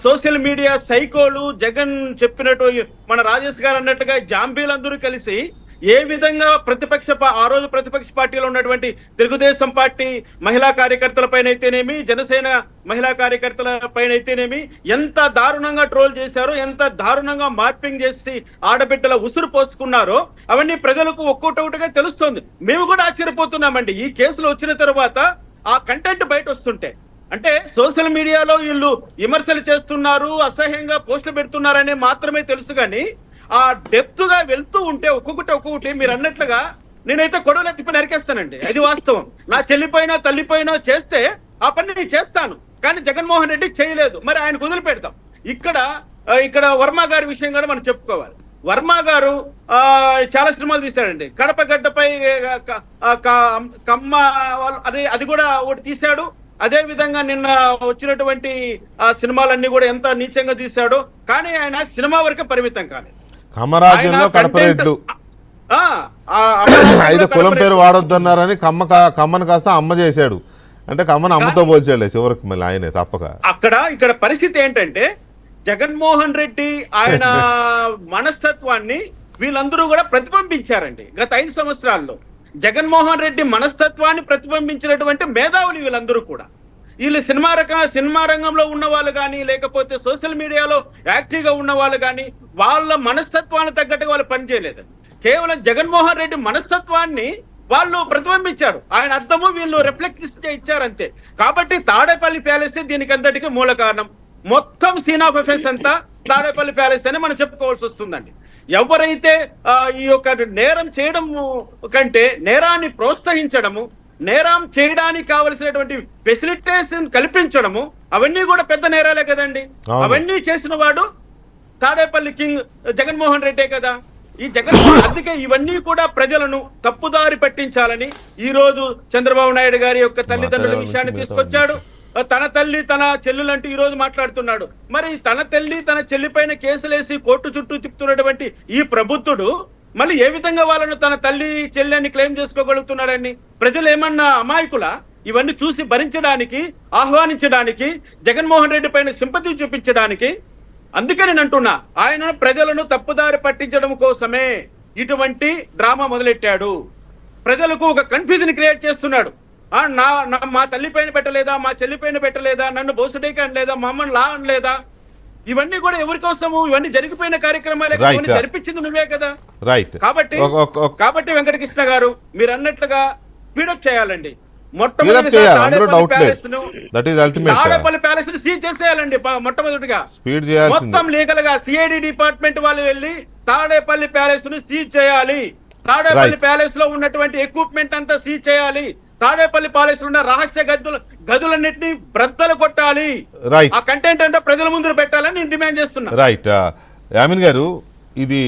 Social media సైకోలు Jagan చెప్పినట్టు మన రాజేష్ గారు అన్నట్టుగా జాంబీలందరూ కలిసి ఏ విధంగా ఆ రోజు ప్రతిపక్ష పార్టీలో ఉన్నటువంటి తెలుగుదేశం పార్టీ మహిళా కార్యకర్తల పైన అయితేనేమి, జనసేన మహిళా కార్యకర్తల పైన అయితేనేమి ఎంత దారుణంగా ట్రోల్ చేశారో, ఎంత దారుణంగా మార్పింగ్ చేసి ఆడబిడ్డల ఉసురు పోసుకున్నారో అవన్నీ ప్రజలకు ఒక్కొక్కటిగా తెలుస్తోంది. మేము కూడా ఆశ్చర్యపోతున్నామండి ఈ కేసులు వచ్చిన తర్వాత ఆ కంటెంట్ బయట వస్తుంటే. అంటే సోషల్ మీడియాలో వీళ్ళు విమర్శలు చేస్తున్నారు, అసహ్యంగా పోస్టులు పెడుతున్నారనే మాత్రమే తెలుసు కానీ ఆ డెప్త్ గా వెళ్తూ ఉంటే ఒక్కొక్కటి మీరు అన్నట్లుగా నేనైతే కొడవలు ఎత్తిపై నరికేస్తానండి. అది వాస్తవం. నా చెల్లిపోయినా తల్లిపోయినా చేస్తే ఆ పని నేను చేస్తాను, కానీ జగన్మోహన్ రెడ్డి చేయలేదు. మరి ఆయన వదిలిపెడతాం. ఇక్కడ వర్మ గారి విషయం కూడా మనం చెప్పుకోవాలి. వర్మ గారు చాలా సినిమాలు తీశాడండి. కడప గడ్డపై కమ్మ అది కూడా ఒకటి తీశాడు. అదే విధంగా నిన్న వచ్చినటువంటి ఆ సినిమాలన్నీ కూడా ఎంత నీచంగా తీశాడో, కానీ ఆయన సినిమా వరకే పరిమితం కాలేదు. కమ్మరాజ్యంలో కడపరెడ్లు అయితే కులం పేరు వాడొద్దన్నారని కమ్మను కాస్త అమ్మ చేశాడు. అంటే కమ్మను అమ్మతో పోల్చాడు చివరికి మళ్ళీ ఆయనే తప్పక. ఇక్కడ పరిస్థితి ఏంటంటే జగన్మోహన్ రెడ్డి ఆయన మనస్తత్వాన్ని వీళ్ళందరూ కూడా ప్రతిబింబించారండి. గత 5 సంవత్సరాల్లో జగన్మోహన్ రెడ్డి మనస్తత్వాన్ని ప్రతిబింబించినటువంటి మేధావులు వీళ్ళందరూ కూడా. వీళ్ళు సినిమా రంగంలో ఉన్న వాళ్ళు కానీ, లేకపోతే సోషల్ మీడియాలో యాక్టివ్ గా ఉన్న వాళ్ళు కానీ వాళ్ళ మనస్తత్వాన్ని తగ్గట్టుగా వాళ్ళు పనిచేయలేదు. కేవలం జగన్మోహన్ రెడ్డి మనస్తత్వాన్ని వాళ్ళు ప్రతిబింబించారు. ఆయన అర్థము వీళ్ళు రిఫ్లెక్ట్ ఇచ్చారు అంతే. కాబట్టి తాడేపల్లి ప్యాలెస్ దీనికి అంతటికీ మూల కారణం. మొత్తం సీన్ ఆఫ్ ఎఫెన్స్ అంతా తాడేపల్లి ప్యాలెస్ అని మనం చెప్పుకోవాల్సి వస్తుందండి. ఎవరైతే ఈ యొక్క నేరం చేయడం కంటే నేరాన్ని ప్రోత్సహించడము, నేరం చేయడానికి కావలసినటువంటి ఫెసిలిటేషన్ కల్పించడము, అవన్నీ కూడా పెద్ద నేరాలే కదండి. అవన్నీ చేసిన వాడు తాడేపల్లి కింగ్ జగన్మోహన్ రెడ్డే కదా. అందుకే ఇవన్నీ కూడా ప్రజలను తప్పుదారి పట్టించాలని ఈ రోజు చంద్రబాబు నాయుడు గారి యొక్క తల్లిదండ్రుల విషయాన్ని తీసుకొచ్చాడు. తన తల్లి తన చెల్లులంటూ ఈ రోజు మాట్లాడుతున్నాడు. మరి తన తల్లి తన చెల్లిపైన కేసులేసి కోర్టు చుట్టూ తిప్పుతున్నటువంటి ఈ ప్రబుద్ధుడు మళ్ళీ ఏ విధంగా వాళ్ళను తన తల్లి చెల్లి అని క్లెయిమ్ చేసుకోగలుగుతున్నాడని? ప్రజలు ఏమన్నా అమాయకులా? ఇవన్నీ చూసి భరించడానికి, ఆహ్వానించడానికి, జగన్మోహన్ రెడ్డి పైన సింపతి చూపించడానికి. అందుకే నేను అంటున్నా, ఆయన ప్రజలను తప్పుదారి పట్టించడం కోసమే ఇటువంటి డ్రామా మొదలెట్టాడు. ప్రజలకు ఒక కన్ఫ్యూజన్ క్రియేట్ చేస్తున్నాడు. మా తల్లి పైన పెట్టలేదా, మా చెల్లి పైన పెట్టలేదా, నన్ను బోసుడేకి అనలేదా, మా అమ్మని లా అనలేదా? ఇవన్నీ కూడా ఎవరికోసము? ఇవన్నీ జరిగిపోయిన కార్యక్రమాలే, జరిపించింది నువ్వే కదా. కాబట్టి వెంకటకృష్ణ గారు మీరు అన్నట్లుగా స్పీడప్ చేయాలండి. తాడేపల్లి ప్యాలెస్ ను సీజ్ చేసేయాలండి. మొట్టమొదటిగా మొత్తం లీగల్ గా సిఐడి డిపార్ట్మెంట్ వాళ్ళు వెళ్ళి తాడేపల్లి ప్యాలెస్ ను సీజ్ చేయాలి. తాడేపల్లి ప్యాలెస్ లో ఉన్నటువంటి ఎక్విప్మెంట్ అంతా సీజ్ చేయాలి. తాడేపల్లి ప్యాలెస్ లో ఉన్న రహస్య గదులన్నింటినీ బ్రద్దలు కొట్టాలి. ఆ కంటెంట్ అంటే ప్రజల ముందు పెట్టాలని నేను డిమాండ్ చేస్తున్నా. రైట్ యామిన్ గారు, ఇది